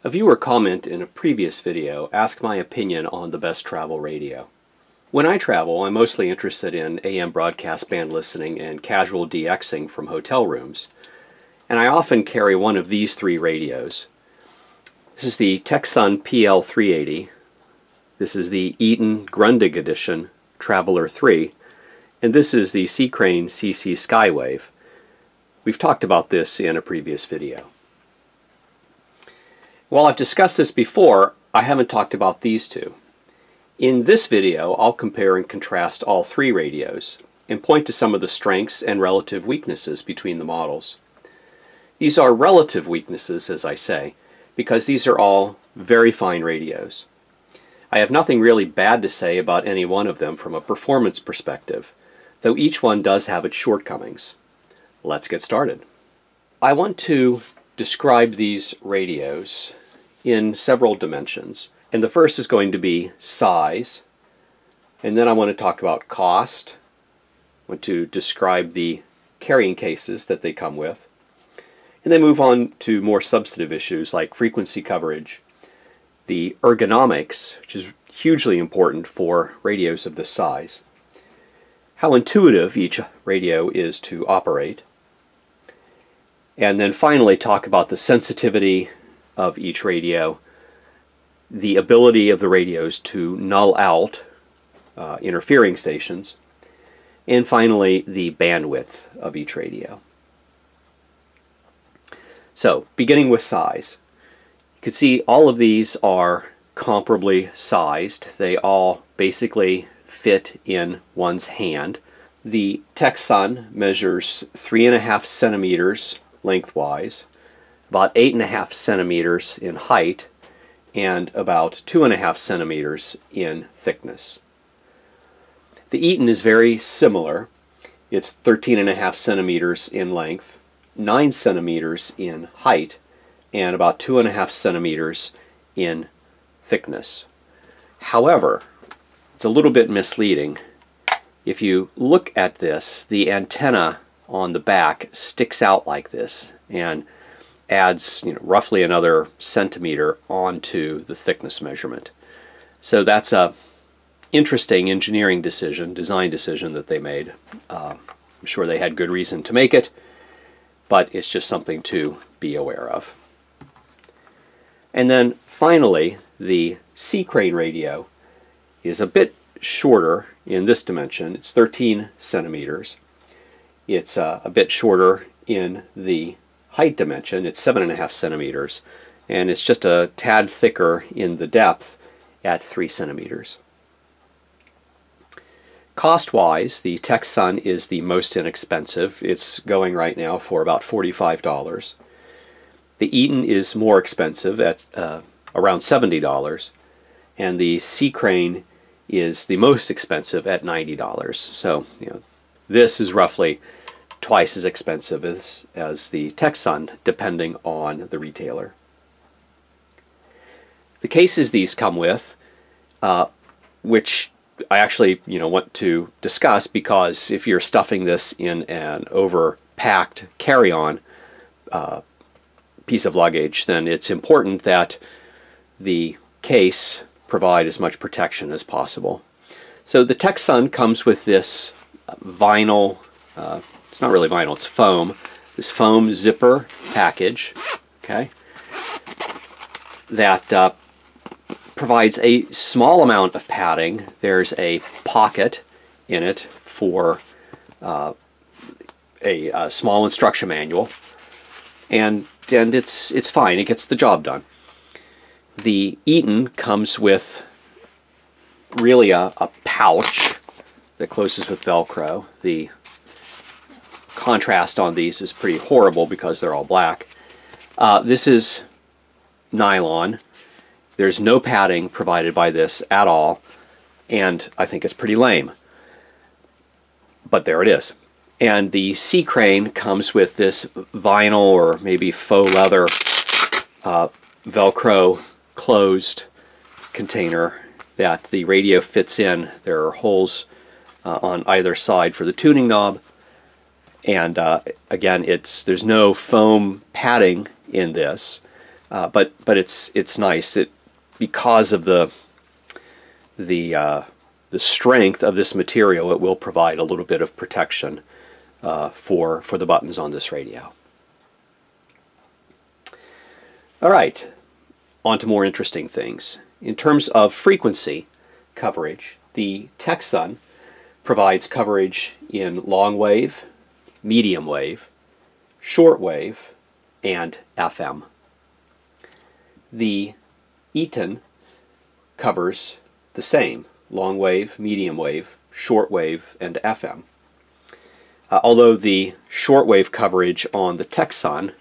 A viewer comment in a previous video asked my opinion on the best travel radio. When I travel, I'm mostly interested in AM broadcast band listening and casual DXing from hotel rooms, and I often carry one of these three radios. This is the Tecsun PL-380, this is the Eaton Grundig edition Traveler 3, and this is the C.Crane CC Skywave. We've talked about this in a previous video. While I've discussed this before, I haven't talked about these two. In this video, I'll compare and contrast all three radios and point to some of the strengths and relative weaknesses between the models. These are relative weaknesses, as I say, because these are all very fine radios. I have nothing really bad to say about any one of them from a performance perspective, though each one does have its shortcomings. Let's get started. I want to describe these radios in several dimensions, and the first is going to be size, and then I want to talk about cost. I want to describe the carrying cases that they come with, and then move on to more substantive issues like frequency coverage, the ergonomics, which is hugely important for radios of this size, how intuitive each radio is to operate, and then finally talk about the sensitivity of each radio, the ability of the radios to null out interfering stations, and finally the bandwidth of each radio. So, beginning with size. You can see all of these are comparably sized. They all basically fit in one's hand. The Tecsun measures 3.5 centimeters lengthwise, about 8.5 centimeters in height, and about 2.5 centimeters in thickness. The Eaton is very similar. It's 13.5 centimeters in length, 9 centimeters in height, and about 2.5 centimeters in thickness. However, it's a little bit misleading. If you look at this, the antenna on the back sticks out like this and adds roughly another centimeter onto the thickness measurement. So that's a interesting engineering decision, design decision that they made. I'm sure they had good reason to make it, but it's just something to be aware of. And then finally, the C.Crane radio is a bit shorter in this dimension. It's 13 centimeters. It's a bit shorter in the height dimension. It's 7.5 centimeters, and it's just a tad thicker in the depth at 3 centimeters. Cost-wise, the Tecsun is the most inexpensive. It's going right now for about $45. The Eaton is more expensive at around $70, and the C.Crane is the most expensive at $90. So, this is roughly twice as expensive as the Tecsun, depending on the retailer. The cases these come with, which I actually want to discuss, because if you're stuffing this in an overpacked carry-on piece of luggage, then it's important that the case provide as much protection as possible. So the Tecsun comes with this vinyl, it's not really vinyl, it's foam, this foam zipper package, okay, that provides a small amount of padding. There's a pocket in it for a small instruction manual, and it's fine. It gets the job done. The Eaton comes with really a pouch that closes with Velcro. The contrast on these is pretty horrible because they're all black. This is nylon. There's no padding provided by this at all, and I think it's pretty lame. But there it is. And the C.Crane comes with this vinyl or maybe faux leather Velcro closed container that the radio fits in. There are holes on either side for the tuning knob, and again, there's no foam padding in this. but it's nice. Because of the strength of this material, it will provide a little bit of protection for the buttons on this radio. All right, on to more interesting things. In terms of frequency coverage, the Tecsun provides coverage in long wave, medium wave, short wave, and FM. The Eaton covers the same: long wave, medium wave, short wave, and FM. Although the short wave coverage on the Tecsun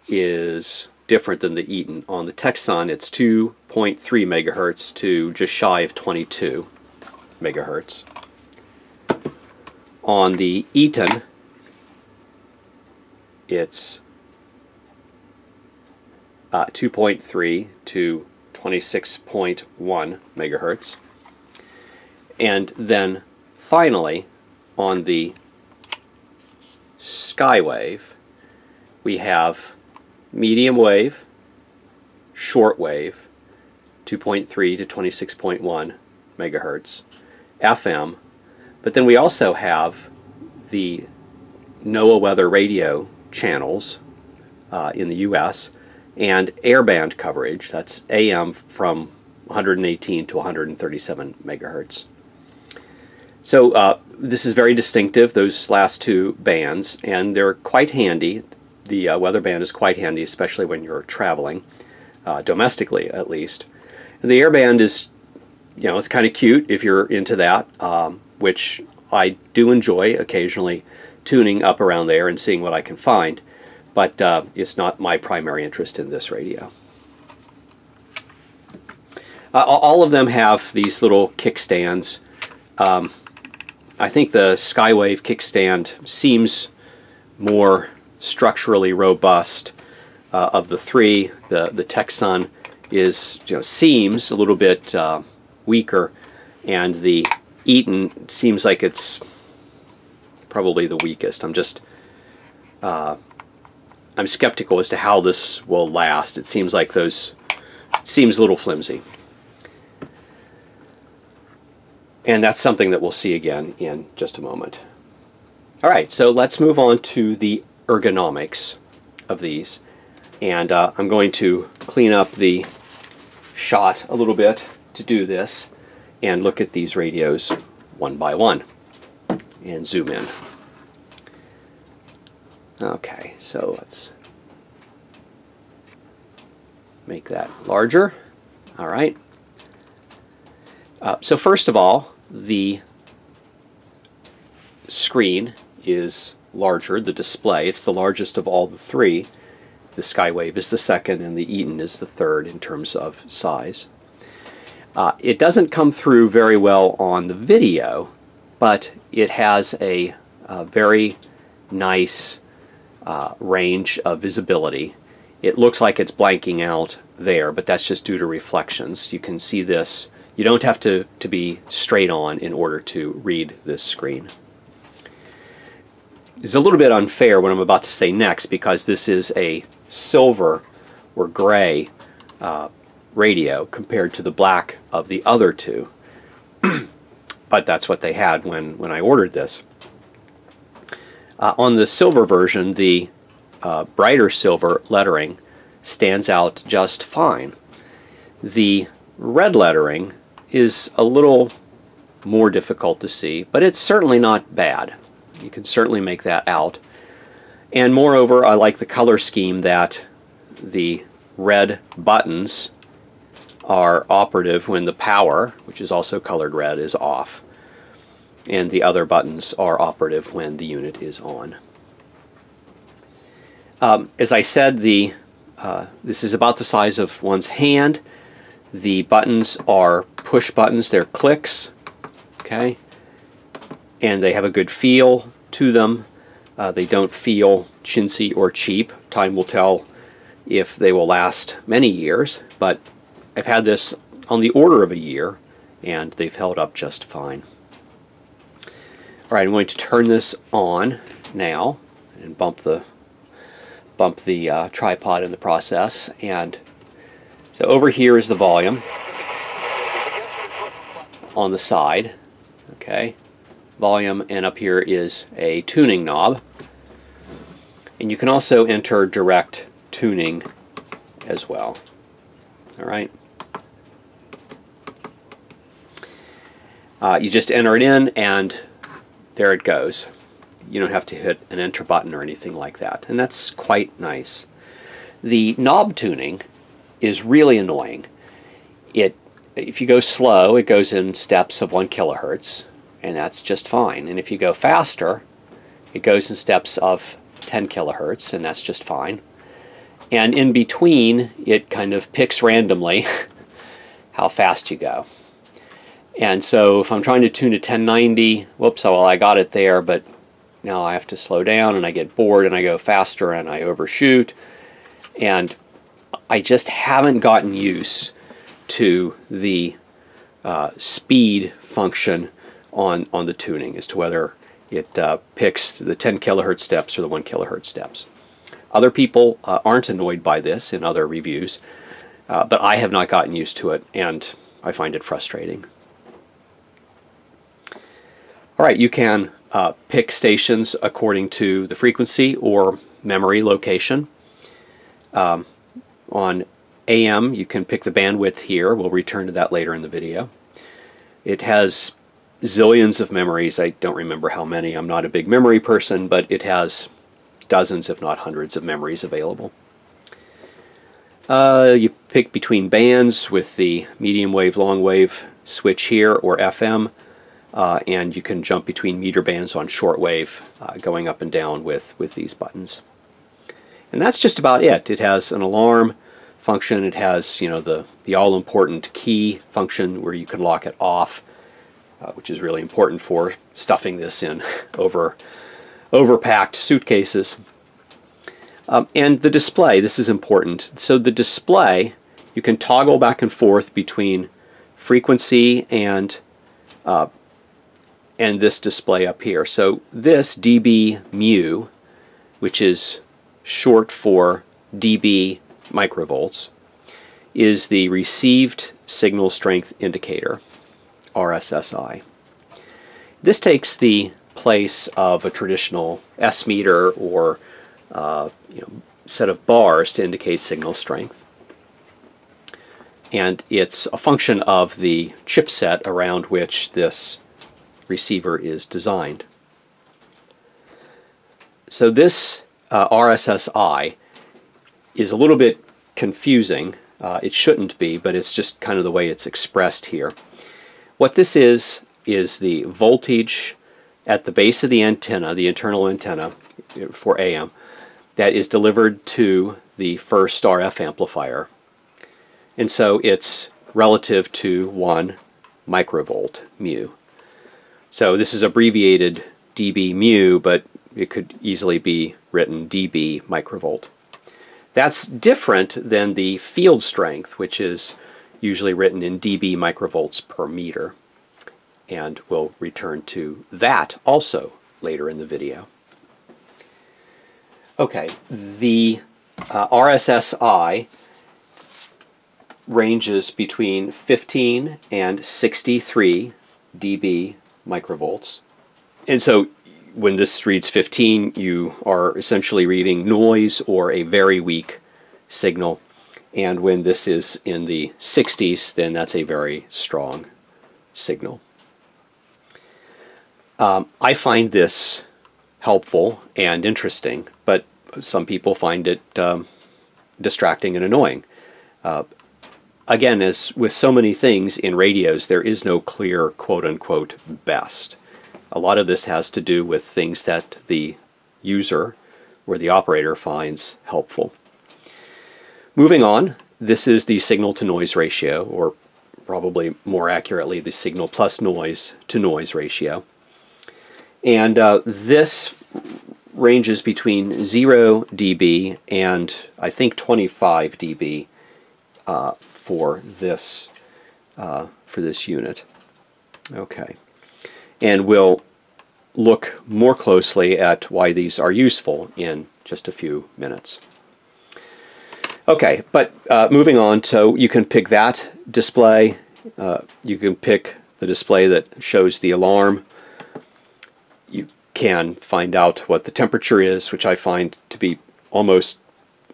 is different than the Eaton. On the Tecsun, it's 2.3 megahertz to just shy of 22 megahertz. On the Eaton, it's 2.3 to 26.1 megahertz. And then finally, on the Skywave, we have medium wave, short wave, 2.3 to 26.1 megahertz, FM, but then we also have the NOAA weather radio channels in the US, and airband coverage, that's AM from 118 to 137 megahertz. So this is very distinctive, those last two bands, and they're quite handy. The weather band is quite handy, especially when you're traveling, domestically at least. And the airband is, you know, it's kind of cute if you're into that, which I do enjoy occasionally tuning up around there and seeing what I can find, but it's not my primary interest in this radio. All of them have these little kickstands. I think the Skywave kickstand seems more structurally robust of the three. The Tecsun is, you know, seems a little bit weaker, and the Eaton seems like it's probably the weakest. I'm skeptical as to how this will last. It seems like it seems a little flimsy. And that's something that we'll see again in just a moment. All right, so let's move on to the ergonomics of these. And I'm going to clean up the shot a little bit to do this and look at these radios one by one and zoom in. Okay, so let's make that larger. All right. So first of all, the screen is larger, the display. It's the largest of all the three. The Skywave is the second, and the Eaton is the third in terms of size. It doesn't come through very well on the video, but it has a very nice range of visibility. It looks like it's blanking out there, but that's just due to reflections. You can see this. You don't have to be straight on in order to read this screen. It's a little bit unfair what I'm about to say next, because this is a silver or gray radio compared to the black of the other two. But that's what they had when I ordered this. On the silver version, the brighter silver lettering stands out just fine. The red lettering is a little more difficult to see, but it's certainly not bad. You can certainly make that out. And moreover, I like the color scheme that the red buttons are operative when the power, which is also colored red, is off, and the other buttons are operative when the unit is on. As I said, this is about the size of one's hand. The buttons are push buttons, they're clicks, okay, and they have a good feel to them. They don't feel chintzy or cheap. Time will tell if they will last many years, but I've had this on the order of a year, and they've held up just fine. All right, I'm going to turn this on now and bump the bump the tripod in the process. And so over here is the volume on the side. Okay, volume, and up here is a tuning knob. And you can also enter direct tuning as well. All right. You just enter it in and there it goes. You don't have to hit an enter button or anything like that, and that's quite nice. The knob tuning is really annoying. If you go slow, it goes in steps of 1 kilohertz, and that's just fine. And if you go faster, it goes in steps of 10 kilohertz, and that's just fine. And in between, it kind of picks randomly how fast you go. And so if I'm trying to tune to 1090, whoops, well, I got it there, but now I have to slow down and I get bored and I go faster and I overshoot. And I just haven't gotten used to the speed function on the tuning as to whether it picks the 10 kilohertz steps or the 1 kilohertz steps. Other people aren't annoyed by this in other reviews, but I have not gotten used to it, and I find it frustrating. All right, you can pick stations according to the frequency or memory location. On AM, you can pick the bandwidth here. We'll return to that later in the video. It has zillions of memories. I don't remember how many. I'm not a big memory person, but it has dozens, if not hundreds, of memories available. You pick between bands with the medium wave, long wave switch here, or FM. And you can jump between meter bands on shortwave, going up and down with these buttons. And that's just about it. It has an alarm function. It has, you know, the all-important key function where you can lock it off, which is really important for stuffing this in overpacked suitcases. And the display, this is important. So the display, you can toggle back and forth between frequency and this display up here. So this dB mu, which is short for dB microvolts, is the received signal strength indicator, RSSI. This takes the place of a traditional S meter or set of bars to indicate signal strength. And it's a function of the chipset around which this receiver is designed. So this RSSI is a little bit confusing. It shouldn't be, but it's just kind of the way it's expressed here. What this is the voltage at the base of the antenna, the internal antenna for AM, that is delivered to the first RF amplifier. And so it's relative to 1 microvolt mu. So this is abbreviated dB mu, but it could easily be written dB microvolt. That's different than the field strength, which is usually written in dB microvolts per meter. And we'll return to that also later in the video. Okay, the RSSI ranges between 15 and 63 dB microvolts. And so when this reads 15, you are essentially reading noise or a very weak signal. And when this is in the 60s, then that's a very strong signal. I find this helpful and interesting, but some people find it distracting and annoying. Again, as with so many things in radios, there is no clear quote-unquote best. A lot of this has to do with things that the user or the operator finds helpful. Moving on, this is the signal-to-noise ratio, or probably more accurately, the signal plus noise to noise ratio. And this ranges between 0 dB and I think 25 dB for this unit. Okay, and we'll look more closely at why these are useful in just a few minutes. Okay, but moving on, so you can pick that display. You can pick the display that shows the alarm. You can find out what the temperature is, which I find to be almost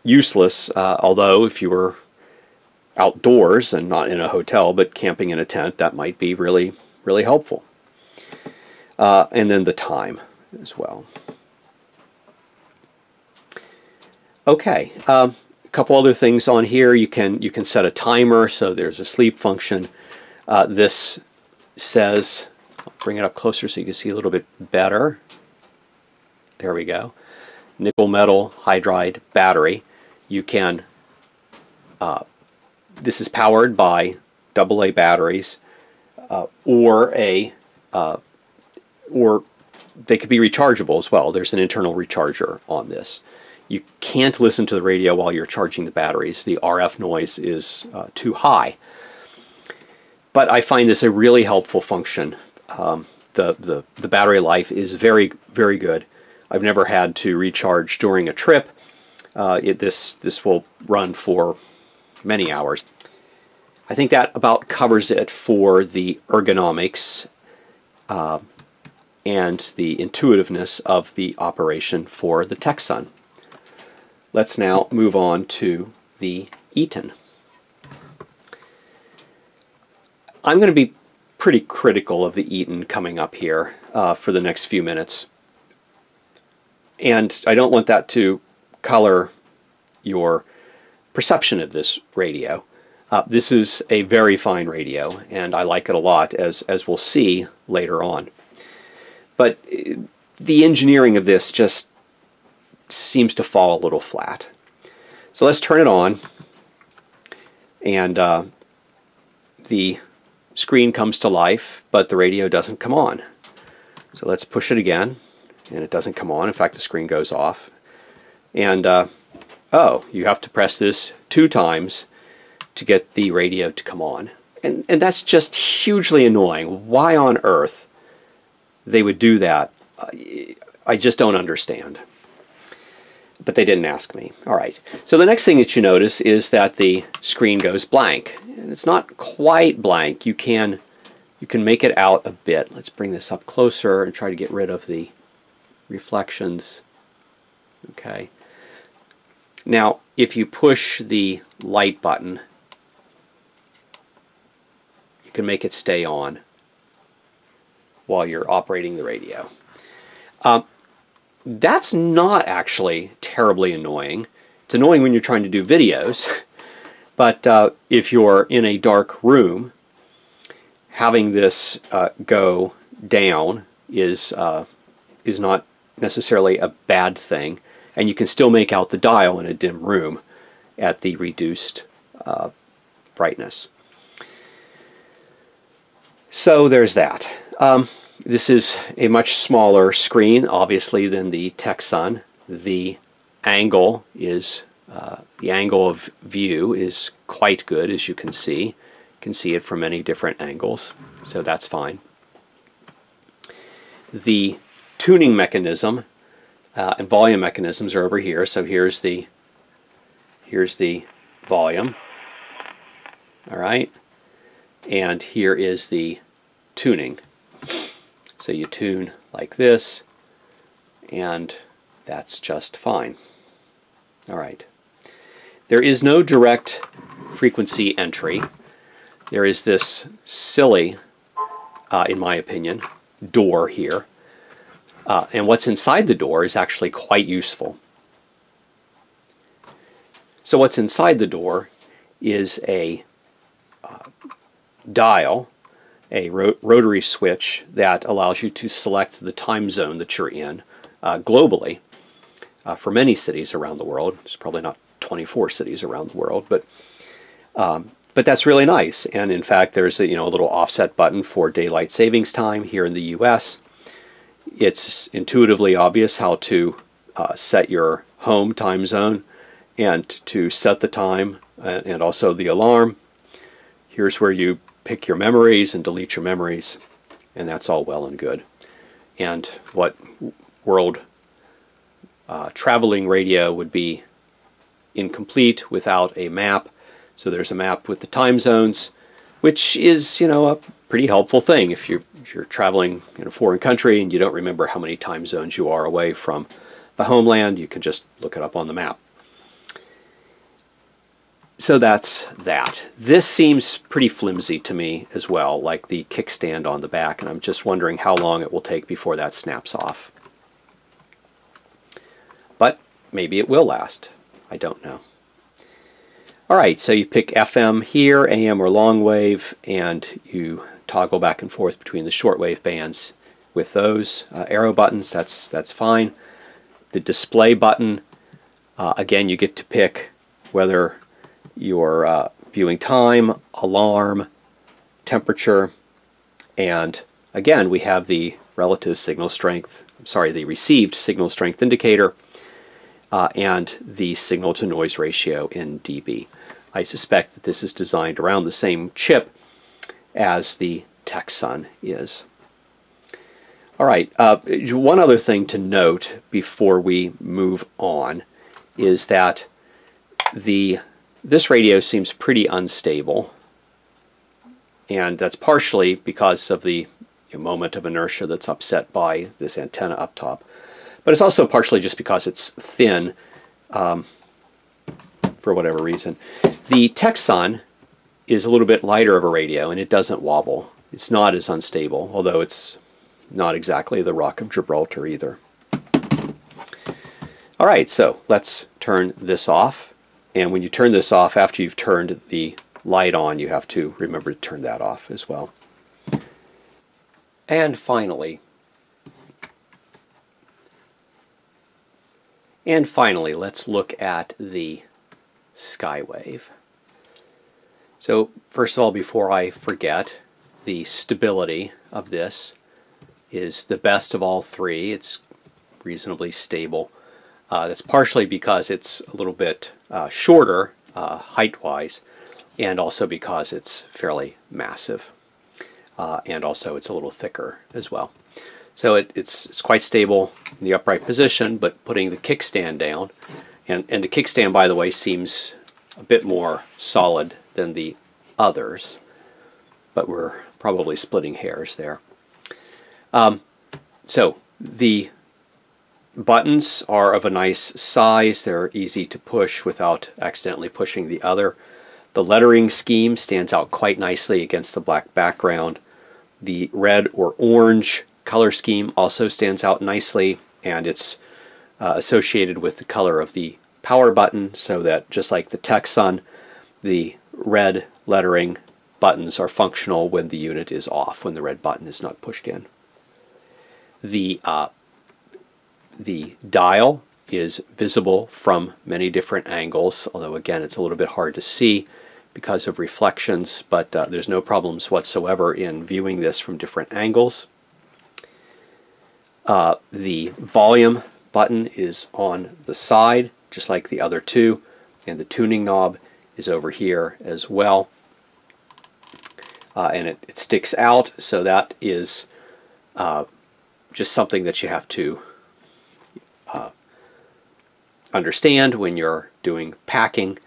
useless, although if you were outdoors and not in a hotel but camping in a tent, that might be really, really helpful. And then the time as well. Okay, a couple other things on here. You can set a timer, so there's a sleep function. This says, I'll bring it up closer so you can see a little bit better. There we go. Nickel metal hydride battery. You can, this is powered by AA batteries, or they could be rechargeable as well. There's an internal recharger on this. You can't listen to the radio while you're charging the batteries. The RF noise is too high. But I find this a really helpful function. The battery life is very, very good. I've never had to recharge during a trip. This will run for many hours. I think that about covers it for the ergonomics and the intuitiveness of the operation for the Tecsun. Let's now move on to the Eaton. I'm going to be pretty critical of the Eaton coming up here for the next few minutes. And I don't want that to color your perception of this radio. This is a very fine radio, and I like it a lot, as we'll see later on. But the engineering of this just seems to fall a little flat. So let's turn it on, and the screen comes to life, but the radio doesn't come on. So let's push it again, and it doesn't come on. In fact, the screen goes off. And oh, you have to press this 2 times to get the radio to come on. And that's just hugely annoying. Why on earth they would do that, I just don't understand. But they didn't ask me. All right. So the next thing that you notice is that the screen goes blank. And it's not quite blank. You can make it out a bit. Let's bring this up closer and try to get rid of the reflections. Okay. Now, if you push the light button, you can make it stay on while you're operating the radio. That's not actually terribly annoying. It's annoying when you're trying to do videos, but if you're in a dark room, having this go down is not necessarily a bad thing, and you can still make out the dial in a dim room at the reduced brightness. So there's that. This is a much smaller screen, obviously, than the Tecsun. The angle of view is quite good, as you can see. You can see it from many different angles, so that's fine. The tuning mechanism and volume mechanisms are over here. So here's the volume. All right, and here is the tuning. So you tune like this, and that's just fine. All right. There is no direct frequency entry. There is this silly, in my opinion, door here. And what's inside the door is actually quite useful. So what's inside the door is a dial, a rotary switch that allows you to select the time zone that you're in globally for many cities around the world. There's probably not 24 cities around the world, but that's really nice. And in fact, there's a little offset button for daylight savings time here in the U.S. It's intuitively obvious how to set your home time zone and to set the time and also the alarm. Here's where you pick your memories and delete your memories, and that's all well and good. And what world traveling radio would be incomplete without a map. So there's a map with the time zones, which is, a pretty helpful thing if you're traveling in a foreign country and you don't remember how many time zones you are away from the homeland. You can just look it up on the map. So that's that. This seems pretty flimsy to me as well, like the kickstand on the back, and I'm just wondering how long it will take before that snaps off. But maybe it will last. I don't know. Alright, so you pick FM here, AM or long wave, and you toggle back and forth between the shortwave bands with those arrow buttons. That's fine. The display button, again, you get to pick whether you're viewing time, alarm, temperature, and again we have the relative signal strength, the received signal strength indicator, and the signal to noise ratio in dB. I suspect that this is designed around the same chip as the Tecsun is. Alright, one other thing to note before we move on is that this radio seems pretty unstable, and that's partially because of the moment of inertia that's upset by this antenna up top, but it's also partially just because it's thin for whatever reason. The Tecsun is a little bit lighter of a radio and it doesn't wobble. It's not as unstable, although it's not exactly the Rock of Gibraltar either. Alright, so let's turn this off. And when you turn this off, after you've turned the light on, you have to remember to turn that off as well. And finally, let's look at the Skywave. So first of all, before I forget, the stability of this is the best of all three. It's reasonably stable. That's partially because it's a little bit shorter height-wise, and also because it's fairly massive, and also it's a little thicker as well. So it's quite stable in the upright position, but putting the kickstand down, and the kickstand, by the way, seems a bit more solid than the others, but we're probably splitting hairs there. So the buttons are of a nice size. They're easy to push without accidentally pushing the other. The lettering scheme stands out quite nicely against the black background. The red or orange color scheme also stands out nicely, and it's associated with the color of the power button, so that just like the Tecsun, the red lettering buttons are functional when the unit is off, when the red button is not pushed in. The dial is visible from many different angles, although again it's a little bit hard to see because of reflections, but there's no problems whatsoever in viewing this from different angles. The volume button is on the side, just like the other two, and the tuning knob is over here as well. And it sticks out, so that is just something that you have to understand when you're doing packing,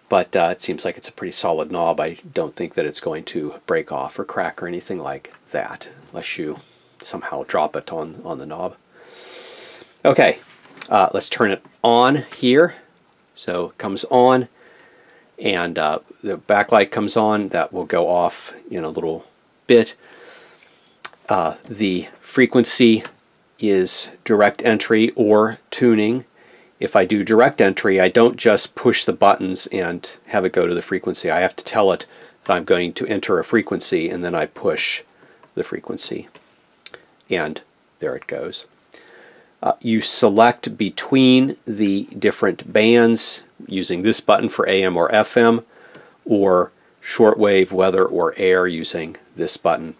but it seems like it's a pretty solid knob. I don't think that it's going to break off or crack or anything like that, unless you somehow drop it on the knob. Okay, let's turn it on here. So it comes on, and the backlight comes on. That will go off in a little bit. The frequency is direct entry or tuning. If I do direct entry, I don't just push the buttons and have it go to the frequency. I have to tell it that I'm going to enter a frequency, and then I push the frequency, and there it goes. You select between the different bands using this button for AM or FM, or shortwave, weather, or air using this button.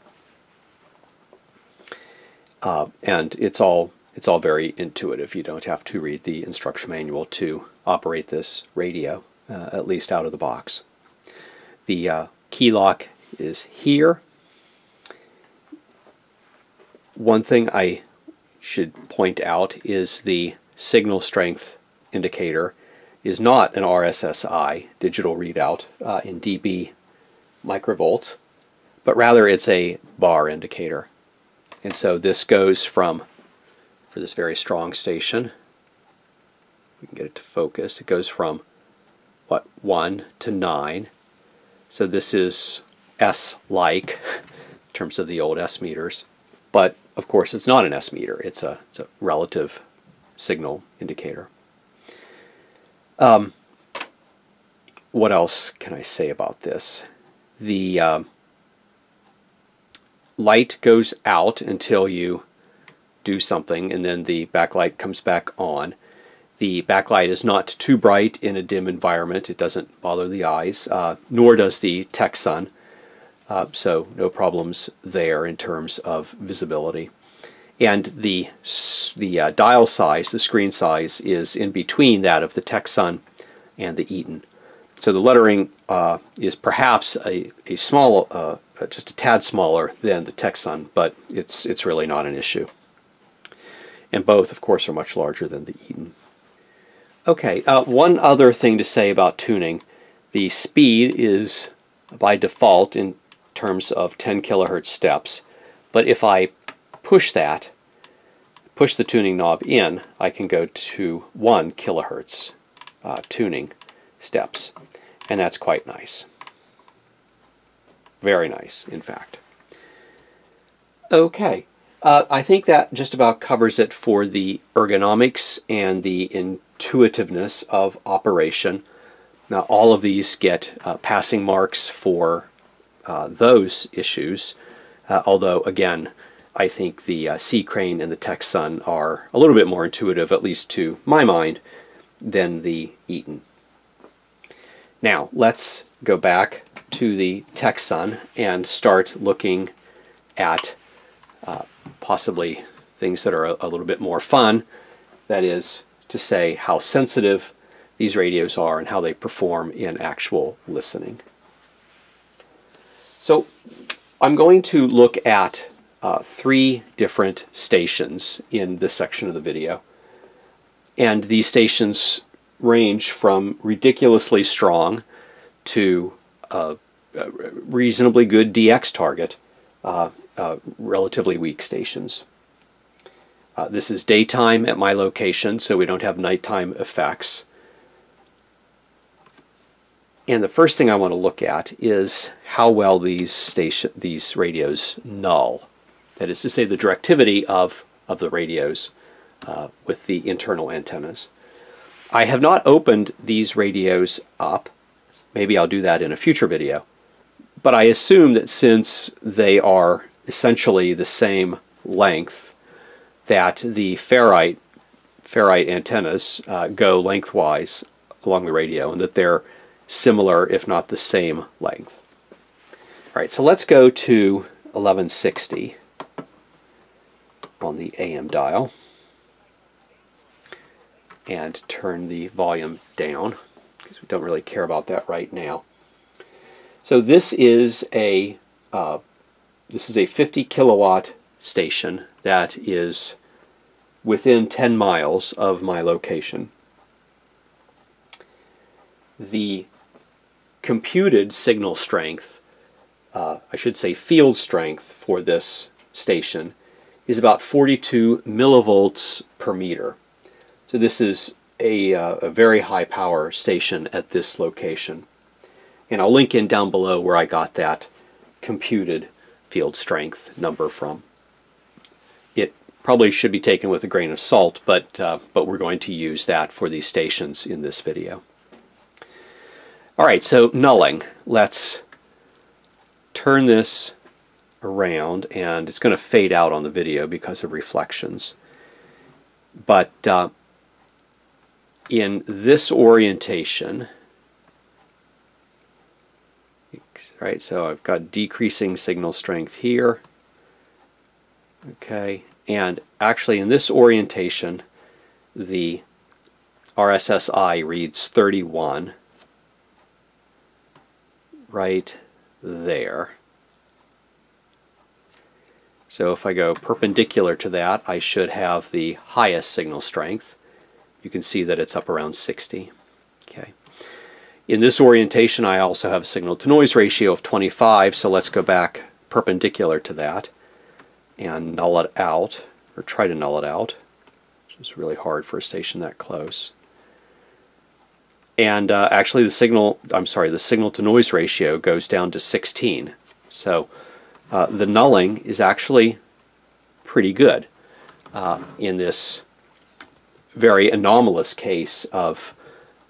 And it's all very intuitive. You don't have to read the instruction manual to operate this radio, at least out of the box. The key lock is here. One thing I should point out is the signal strength indicator is not an RSSI digital readout in dB microvolts, but rather it's a bar indicator. And so this goes from, for this very strong station, we can get it to focus, it goes from, what, 1 to 9. So this is S-like in terms of the old S meters. But of course it's not an S meter, it's a relative signal indicator. What else can I say about this? The light goes out until you do something, and then the backlight comes back on. The backlight is not too bright in a dim environment. It doesn't bother the eyes, nor does the Tecsun, so no problems there in terms of visibility. And the dial size, the screen size, is in between that of the Tecsun and the Eaton. So the lettering is perhaps a small, just a tad smaller than the Tecsun, but it's really not an issue. And both, of course, are much larger than the Eaton. Okay, one other thing to say about tuning. The speed is by default in terms of 10 kilohertz steps, but if I push the tuning knob in, I can go to 1 kilohertz tuning steps, and that's quite nice. Very nice, in fact. Okay, I think that just about covers it for the ergonomics and the intuitiveness of operation. Now, all of these get passing marks for those issues, although, again, I think the C.Crane and the Tecsun are a little bit more intuitive, at least to my mind, than the Eaton. Now, let's go back to the Tecsun and start looking at possibly things that are a little bit more fun. That is to say, how sensitive these radios are and how they perform in actual listening. So I'm going to look at 3 different stations in this section of the video. And these stations range from ridiculously strong to a reasonably good DX target, relatively weak stations. This is daytime at my location, so we don't have nighttime effects. And the first thing I want to look at is how well these radios null. That is to say, the directivity of the radios with the internal antennas. I have not opened these radios up. Maybe I'll do that in a future video. But I assume that since they are essentially the same length, that the ferrite antennas go lengthwise along the radio, and that they're similar, if not the same length. All right, so let's go to 1160 on the AM dial and turn the volume down, because we don't really care about that right now. So this is a 50 kilowatt station that is within 10 miles of my location. The computed signal strength, I should say field strength, for this station is about 42 millivolts per meter. So this is a very high power station at this location. And I'll link in down below where I got that computed field strength number from. It probably should be taken with a grain of salt, but we're going to use that for these stations in this video. All right, so nulling. Let's turn this around, and it's going to fade out on the video because of reflections. But in this orientation, right, so I've got decreasing signal strength here. Okay, and actually in this orientation, the RSSI reads 31 right there. So if I go perpendicular to that, I should have the highest signal strength. you can see that it's up around 60. Okay. In this orientation, I also have a signal-to-noise ratio of 25, so let's go back perpendicular to that and null it out, or try to null it out, which is really hard for a station that close. And actually the signal-to-noise ratio goes down to 16. So the nulling is actually pretty good in this very anomalous case of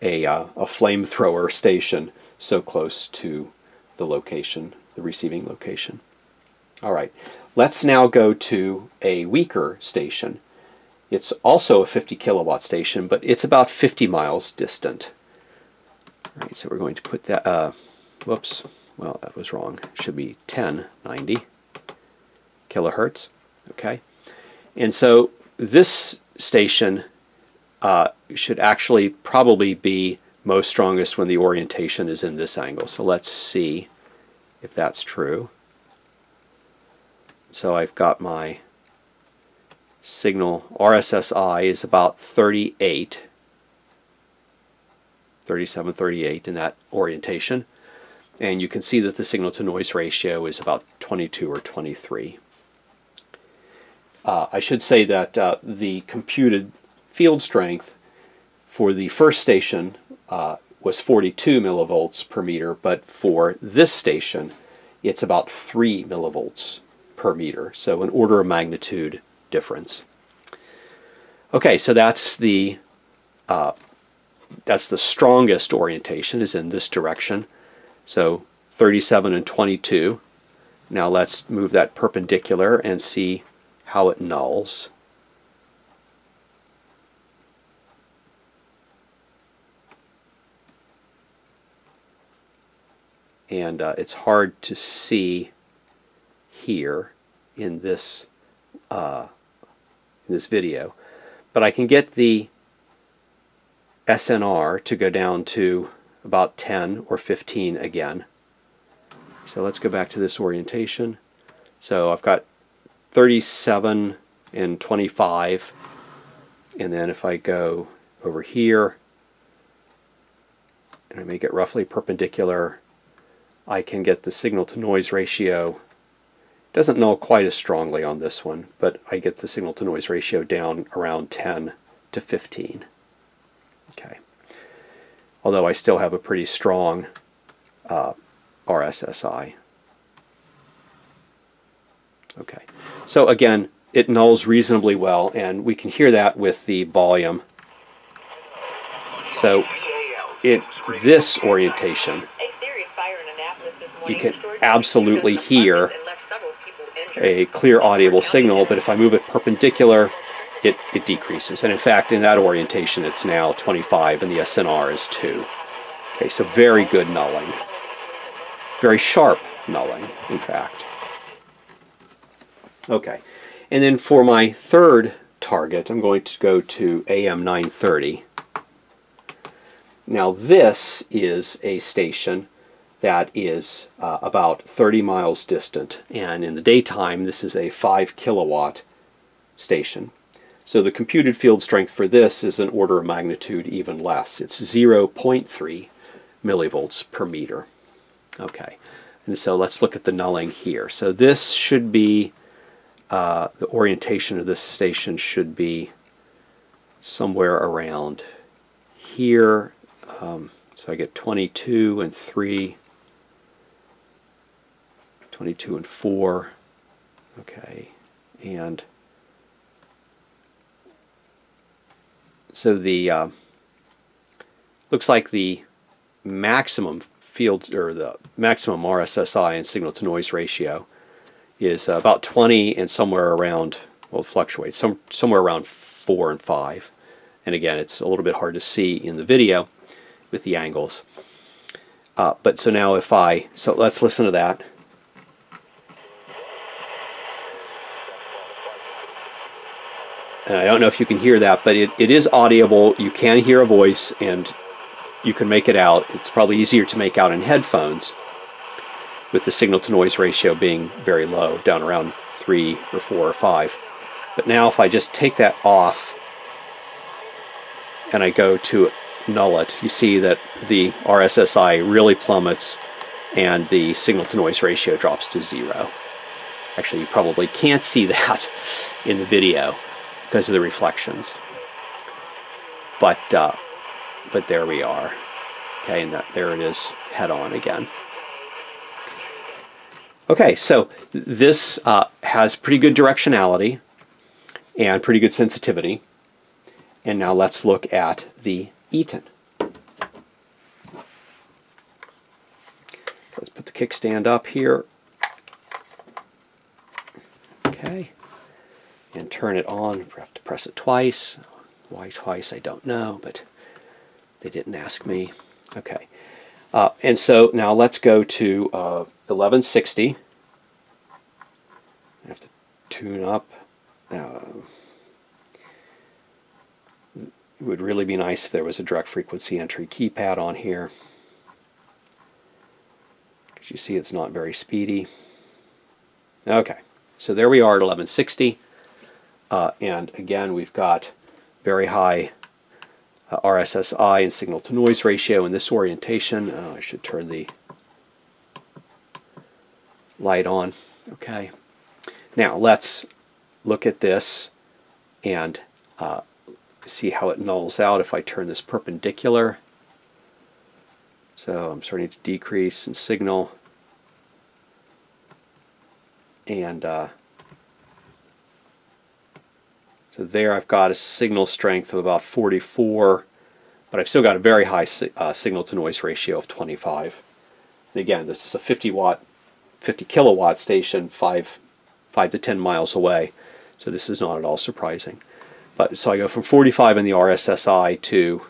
a flamethrower station so close to the location, the receiving location. All right, let's now go to a weaker station. It's also a 50 kilowatt station, but it's about 50 miles distant. All right, so we're going to put that, whoops, well, that was wrong. It should be 1090 kilohertz, okay? And so this station should actually probably be most strongest when the orientation is in this angle. So let's see if that's true. So I've got my signal, RSSI is about 38, 37, 38 in that orientation. And you can see that the signal-to-noise ratio is about 22 or 23. I should say that the computed field strength for the first station was 42 millivolts per meter, but for this station it's about 3 millivolts per meter, so an order of magnitude difference. Okay, so that's the strongest orientation, is in this direction. So 37 and 22. Now let's move that perpendicular and see how it nulls. And it's hard to see here in this video, but I can get the SNR to go down to about 10 or 15 again. So let's go back to this orientation. So I've got 37 and 25, and then if I go over here and I make it roughly perpendicular, I can get the signal-to-noise ratio. Doesn't null quite as strongly on this one, but I get the signal-to-noise ratio down around 10 to 15. Okay. Although I still have a pretty strong RSSI. Okay. So again, it nulls reasonably well, and we can hear that with the volume. So in this orientation, you can absolutely hear a clear audible signal, but if I move it perpendicular, it decreases. And in fact, in that orientation, it's now 25 and the SNR is 2. Okay, so very good nulling. Very sharp nulling, in fact. Okay, and then for my third target, I'm going to go to AM 930. Now this is a station that is about 30 miles distant, and in the daytime this is a 5 kilowatt station. So the computed field strength for this is an order of magnitude even less. It's 0.3 millivolts per meter. Okay, and so let's look at the nulling here. So this should be, the orientation of this station should be somewhere around here. So I get 22 and 3, 22 and 4, okay, and so the looks like the maximum field, or the maximum RSSI and signal-to-noise ratio is about 20 and somewhere around, well, it fluctuates, somewhere around 4 and 5. And again, it's a little bit hard to see in the video with the angles. But so now if so let's listen to that. And I don't know if you can hear that, but it is audible. You can hear a voice and you can make it out. It's probably easier to make out in headphones with the signal-to-noise ratio being very low, down around 3 or 4 or 5. But now if I just take that off and I go to null it, you see that the RSSI really plummets and the signal-to-noise ratio drops to 0. Actually, you probably can't see that in the video because of the reflections. But there we are. Okay, and there it is head on again. Okay, so this has pretty good directionality and pretty good sensitivity. And now let's look at the Eaton. Let's put the kickstand up here. Okay, and turn it on. We have to press it twice. Why twice, I don't know, but they didn't ask me. Okay, and so now let's go to 1160. I have to tune up. It would really be nice if there was a direct frequency entry keypad on here. As you see, it's not very speedy. Okay, so there we are at 1160. And again, we've got very high RSSI and signal-to-noise ratio in this orientation. I should turn the light on. Okay. Now let's look at this and see how it nulls out if I turn this perpendicular. So I'm starting to decrease in signal. And so there I've got a signal strength of about 44, but I've still got a very high signal-to-noise ratio of 25. And again, this is a 50 kilowatt station, 5 to 10 miles away, so this is not at all surprising. But so I go from 45 in the RSSI to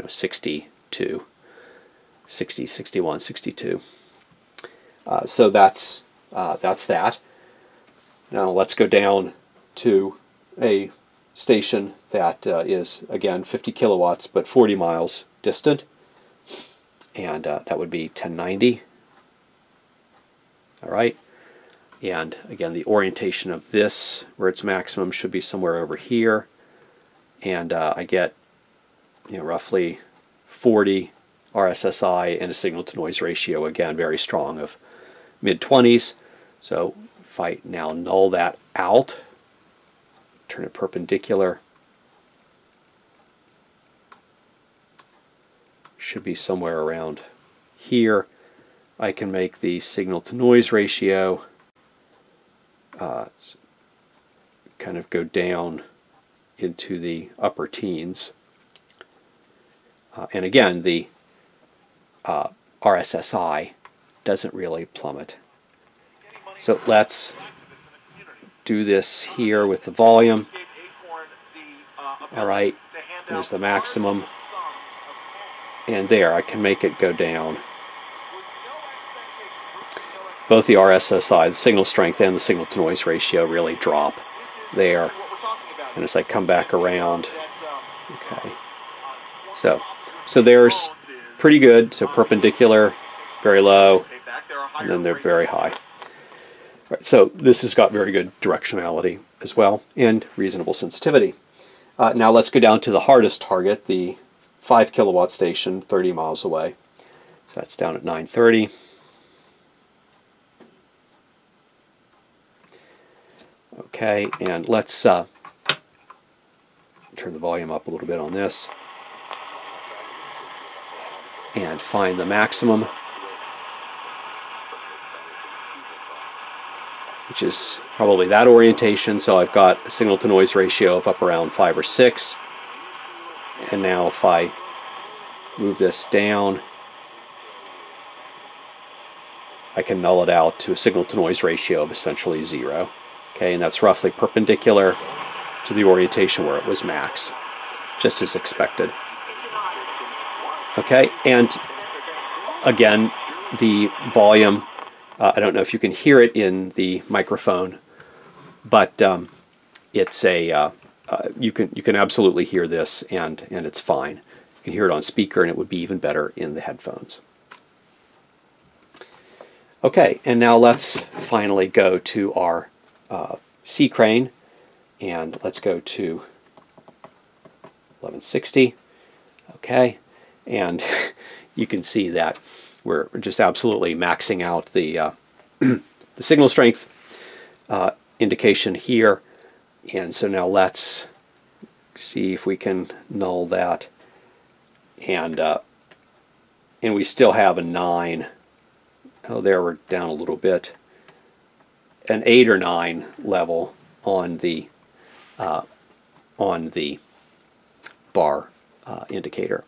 60 to 60, 61, 62. So that's that. Now let's go down to a station that is again 50 kilowatts but 40 miles distant, and that would be 1090. All right. And again, the orientation of this, where its maximum, should be somewhere over here. And I get roughly 40 RSSI and a signal-to-noise ratio, again, very strong, of mid-20s. So if I now null that out, turn it perpendicular, should be somewhere around here. I can make the signal-to-noise ratio kind of go down into the upper teens. And again, the RSSI doesn't really plummet. So let's do this here with the volume. All right, there's the maximum. And there, I can make it go down. Both the RSSI, the signal strength, and the signal-to-noise ratio really drop there. And as I come back around, okay, so there's pretty good. So perpendicular, very low, and then they're very high. Right, so this has got very good directionality as well, and reasonable sensitivity. Now let's go down to the hardest target, the 5 kilowatt station, 30 miles away. So that's down at 930. Okay, and let's turn the volume up a little bit on this and find the maximum, which is probably that orientation. So I've got a signal-to-noise ratio of up around 5 or 6. And now if I move this down, I can null it out to a signal-to-noise ratio of essentially 0. Okay, and that's roughly perpendicular to the orientation where it was max, just as expected. Okay, and again, the volume, I don't know if you can hear it in the microphone, but it's a you can absolutely hear this, and it's fine. You can hear it on speaker, and it would be even better in the headphones. Okay, and now let's finally go to our C.Crane, and let's go to 1160. Okay, and you can see that we're just absolutely maxing out the the signal strength indication here. And so now let's see if we can null that, and we still have a 9. Oh, there we're down a little bit. An 8 or 9 level on the bar indicator.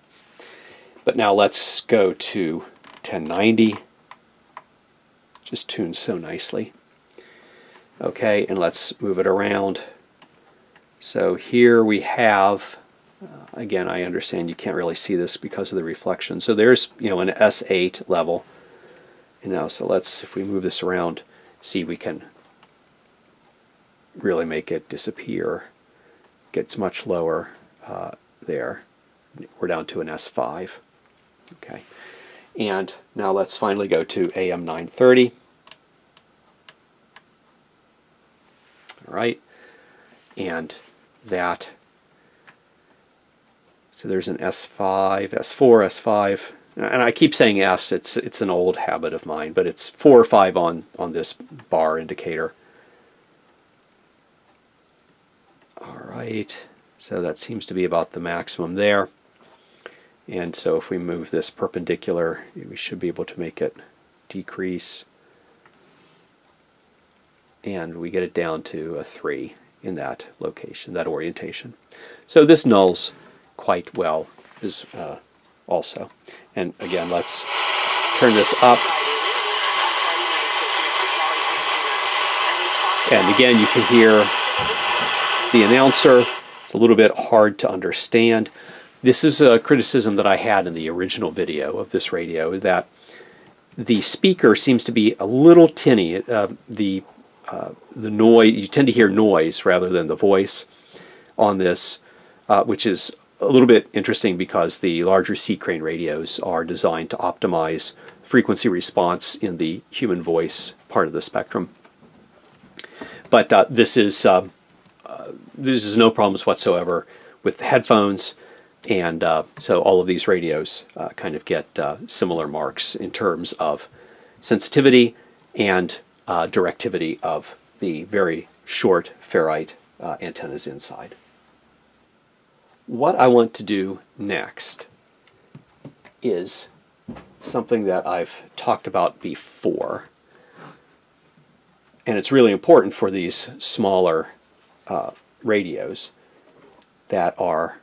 But now let's go to 1090. Just tunes so nicely. Okay, and let's move it around. So here we have, again, I understand you can't really see this because of the reflection. So there's, you know, an S8 level. You know, so let's, if we move this around, see if we can really make it disappear. Gets much lower there. We're down to an S5. Okay, and now let's finally go to AM 930. All right, and that, so there's an S5, S4, S5, and I keep saying S, it's an old habit of mine, but it's 4 or 5 on this bar indicator. All right, so that seems to be about the maximum there. And so if we move this perpendicular, we should be able to make it decrease. And we get it down to a 3 in that location, that orientation. So this nulls quite well is also. And again, let's turn this up. And again, you can hear the announcer. It's a little bit hard to understand. This is a criticism that I had in the original video of this radio, that the speaker seems to be a little tinny. The noise, you tend to hear noise rather than the voice on this, which is a little bit interesting because the larger C.Crane radios are designed to optimize frequency response in the human voice part of the spectrum. But this is no problems whatsoever with the headphones, and so all of these radios kind of get similar marks in terms of sensitivity and directivity of the very short ferrite antennas inside. What I want to do next is something that I've talked about before, and it's really important for these smaller radios that are,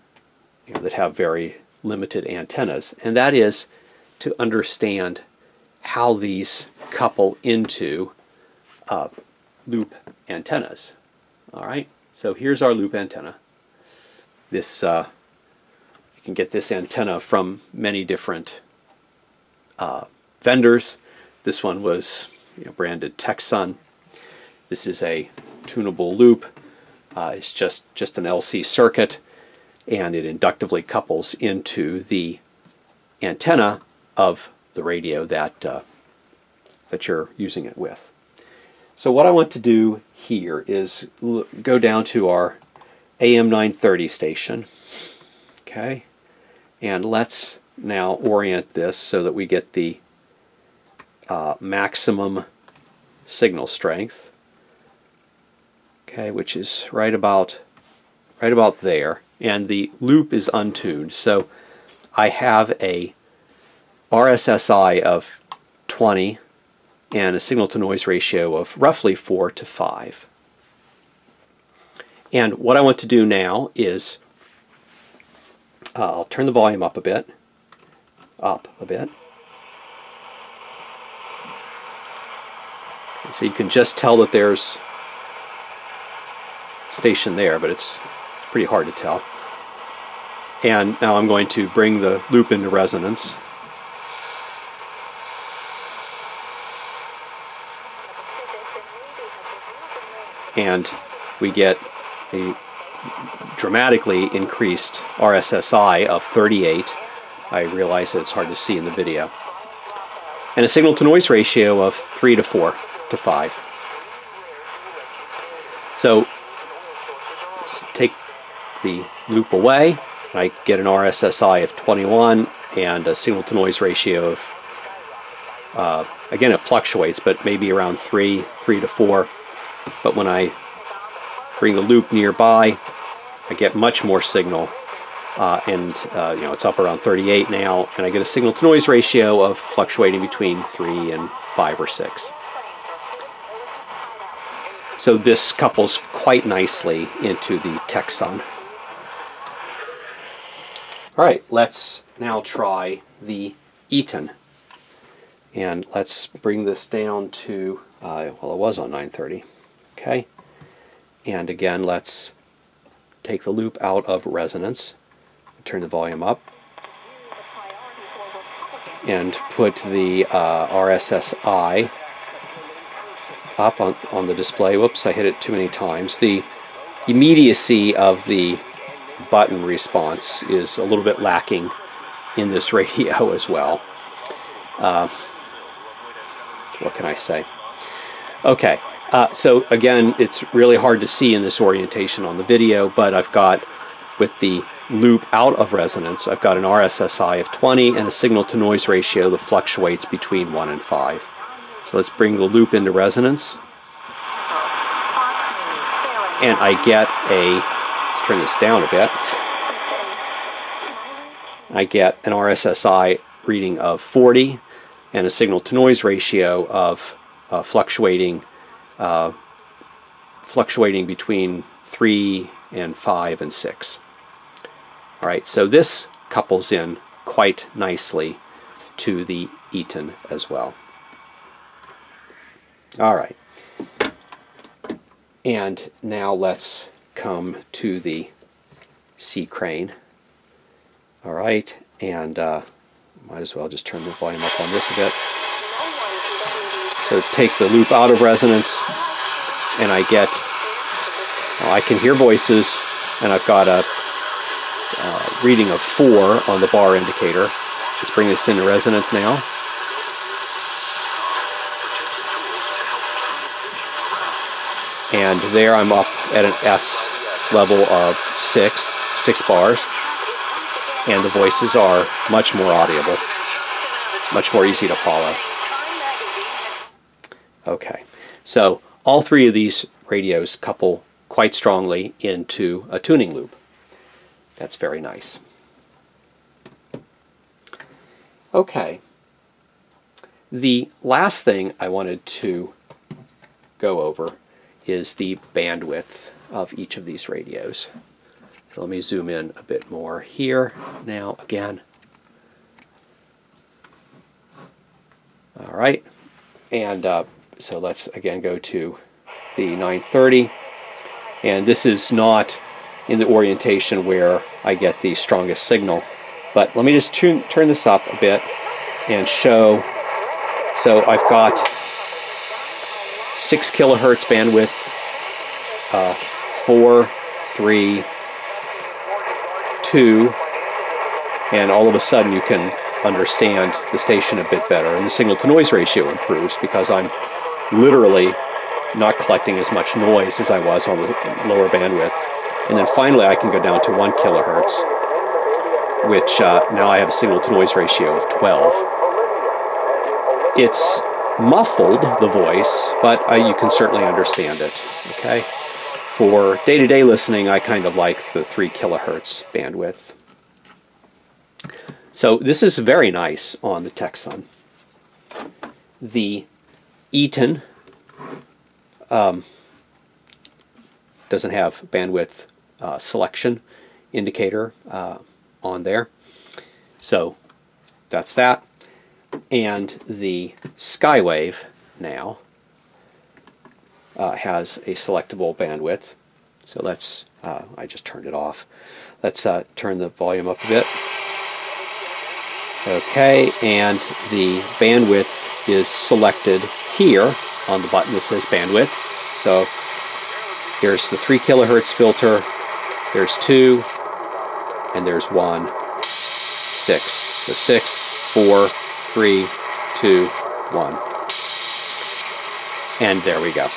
you know, that have very limited antennas, and that is to understand how these couple into loop antennas. All right, so here's our loop antenna. This you can get this antenna from many different vendors. This one was, you know, branded Tecsun. This is a tunable loop. It's just an LC circuit, and it inductively couples into the antenna of the radio that that you're using it with. So what I want to do here is go down to our AM 930 station, okay, and let's now orient this so that we get the maximum signal strength, okay, which is right about there, and the loop is untuned. So I have a RSSI of 20 and a signal to noise ratio of roughly 4 to 5. And what I want to do now is I'll turn the volume up a bit. Okay, so you can just tell that there's station there, but it's pretty hard to tell. And now I'm going to bring the loop into resonance. And we get a dramatically increased RSSI of 38. I realize that it's hard to see in the video. And a signal to noise ratio of 3 to 4 to 5. So take the loop away, I get an RSSI of 21 and a signal-to-noise ratio of, again, it fluctuates, but maybe around 3 to 4. But when I bring the loop nearby, I get much more signal, and you know, it's up around 38 now, and I get a signal-to-noise ratio of fluctuating between 3 and 5 or 6. So this couples quite nicely into the Tecsun. All right, let's now try the Eaton. And let's bring this down to, well, it was on 930. Okay. And again, let's take the loop out of resonance, turn the volume up, and put the RSSI up on the display. Whoops, I hit it too many times. The immediacy of the button response is a little bit lacking in this radio as well. What can I say? Okay, so again, it's really hard to see in this orientation on the video, but I've got, with the loop out of resonance, I've got an RSSI of 20 and a signal-to-noise ratio that fluctuates between 1 and 5. So let's bring the loop into resonance. And I get a, let's turn this down a bit. I get an RSSI reading of 40 and a signal-to-noise ratio of fluctuating between 3 and 5 and 6. All right, so this couples in quite nicely to the Eaton as well. All right, and now let's come to the C.Crane. All right, and might as well just turn the volume up on this a bit. So take the loop out of resonance, and I get, well, I can hear voices, and I've got a reading of 4 on the bar indicator. Let's bring this into resonance now. And there I'm up at an S level of 6 bars. And the voices are much more audible, much more easy to follow. Okay, so all 3 of these radios couple quite strongly into a tuning loop. That's very nice. Okay, the last thing I wanted to go over is the bandwidth of each of these radios. So let me zoom in a bit more here now again. All right, and so let's again go to the 930, and this is not in the orientation where I get the strongest signal, but let me just turn this up a bit and show. So I've got 6 kilohertz bandwidth, 4, 3, 2, and all of a sudden you can understand the station a bit better, and the signal-to-noise ratio improves because I'm literally not collecting as much noise as I was on the lower bandwidth. And then finally I can go down to 1 kilohertz, which now I have a signal-to-noise ratio of 12. It's muffled, the voice, but you can certainly understand it. Okay, for day-to-day listening, I kind of like the 3 kilohertz bandwidth. So this is very nice on the Tecsun. The Eton doesn't have bandwidth selection indicator on there, so that's that. And the Skywave now has a selectable bandwidth. So let's, I just turned it off. Let's turn the volume up a bit. Okay, and the bandwidth is selected here on the button that says bandwidth. So there's the 3 kilohertz filter, there's 2, and there's 1, 6. So 6, 4, 3, 2, 1. And there we go.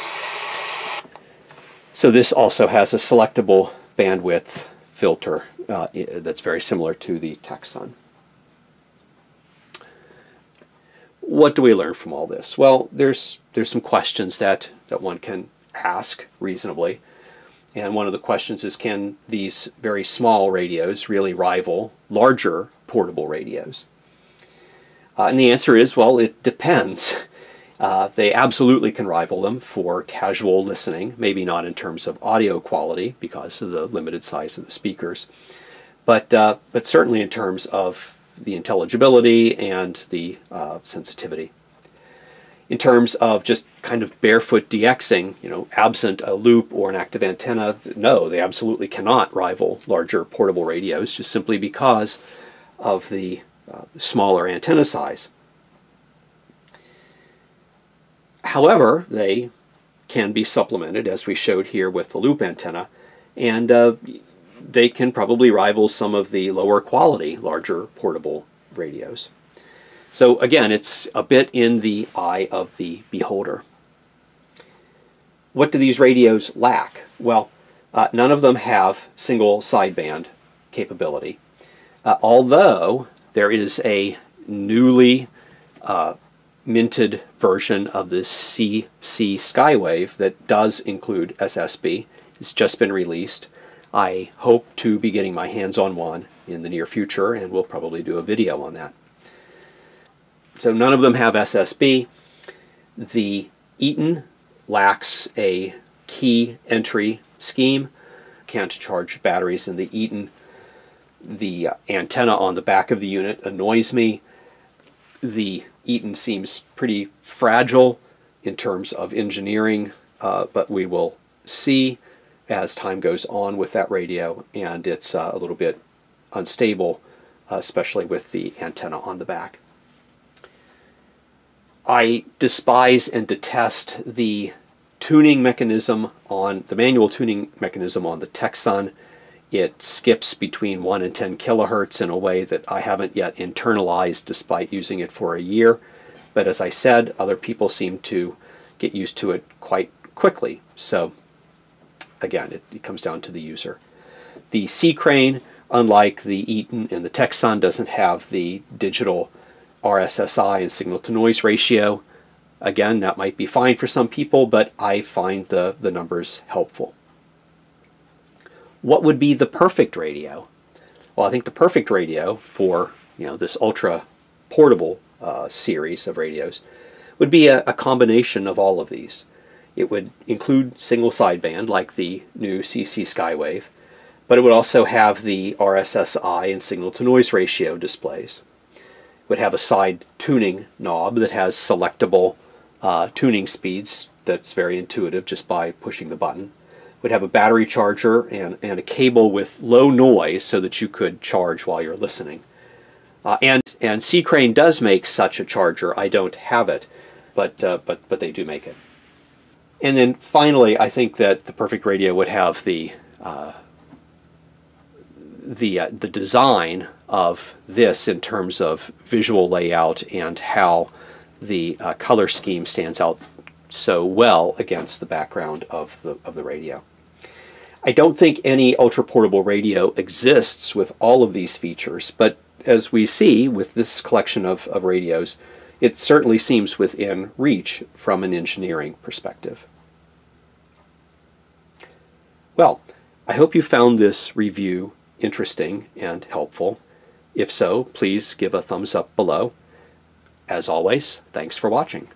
So this also has a selectable bandwidth filter that's very similar to the Tecsun. What do we learn from all this? Well, there's some questions that one can ask reasonably. And one of the questions is, can these very small radios really rival larger portable radios? And the answer is, well, it depends. They absolutely can rival them for casual listening, maybe not in terms of audio quality because of the limited size of the speakers, but certainly in terms of the intelligibility and the sensitivity. In terms of just kind of barefoot DXing, absent a loop or an active antenna, no, they absolutely cannot rival larger portable radios just simply because of the smaller antenna size. However, they can be supplemented, as we showed here with the loop antenna, and they can probably rival some of the lower quality, larger portable radios. So again, it's a bit in the eye of the beholder. What do these radios lack? Well, none of them have single sideband capability, although there is a newly minted version of the CC Skywave that does include SSB. It's just been released. I hope to be getting my hands on one in the near future, and we'll probably do a video on that. So none of them have SSB. The Eaton lacks a key entry scheme. Can't charge batteries in the Eaton. The antenna on the back of the unit annoys me. The Eaton seems pretty fragile in terms of engineering, but we will see as time goes on with that radio, and it's a little bit unstable, especially with the antenna on the back. I despise and detest the tuning mechanism on the manual tuning mechanism on the Tecsun. It skips between 1 and 10 kilohertz in a way that I haven't yet internalized despite using it for a year. But as I said, other people seem to get used to it quite quickly. So again, it comes down to the user. The C.Crane, unlike the Eaton and the Tecsun, doesn't have the digital Rssi and signal-to-noise ratio. Again, that might be fine for some people, but I find the numbers helpful. What would be the perfect radio? Well, I think the perfect radio for this ultra portable series of radios would be a combination of all of these. It would include single sideband like the new CC Skywave, but it would also have the Rssi and signal-to-noise ratio displays. It would have a side tuning knob that has selectable tuning speeds that's very intuitive just by pushing the button. It would have a battery charger and a cable with low noise so that you could charge while you're listening. And C.Crane does make such a charger. I don't have it, but they do make it. And then finally, I think that the perfect radio would have the design of this in terms of visual layout and how the color scheme stands out so well against the background of the radio. I don't think any ultra-portable radio exists with all of these features, but as we see with this collection of radios, it certainly seems within reach from an engineering perspective. Well, I hope you found this review interesting and helpful. If so, please give a thumbs up below. As always, thanks for watching.